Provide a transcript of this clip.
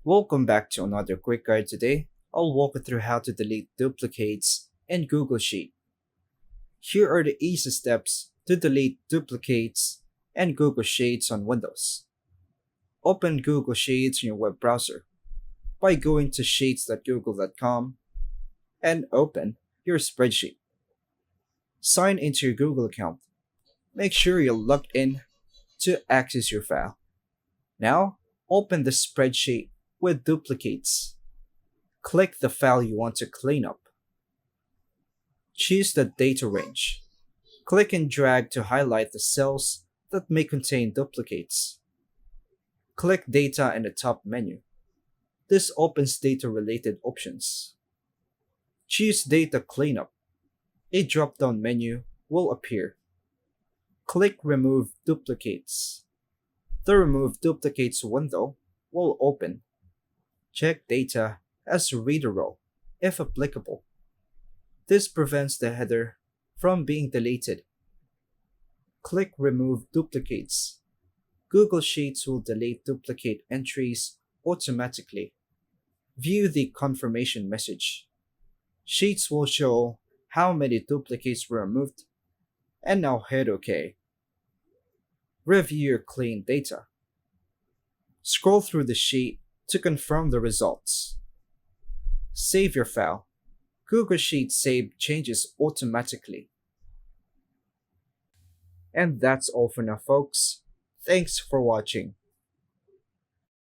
Welcome back to another quick guide today. I'll walk you through how to delete duplicates in Google Sheet. Here are the easy steps to delete duplicates and Google Sheets on Windows. Open Google Sheets in your web browser by going to sheets.google.com and open your spreadsheet. Sign into your Google account. Make sure you're logged in to access your file. Now, open the spreadsheet with duplicates. Click the file you want to clean up. Choose the data range. Click and drag to highlight the cells that may contain duplicates. Click Data in the top menu. This opens data-related options. Choose Data Cleanup. A drop-down menu will appear. Click Remove Duplicates. The Remove Duplicates window will open. Check Data as Reader Row, if applicable. This prevents the header from being deleted. Click Remove Duplicates. Google Sheets will delete duplicate entries automatically. View the confirmation message. Sheets will show how many duplicates were removed, and now hit OK. Review your clean data. Scroll through the sheet to confirm the results. Save your file. Google Sheets save changes automatically. And that's all for now, folks. Thanks for watching.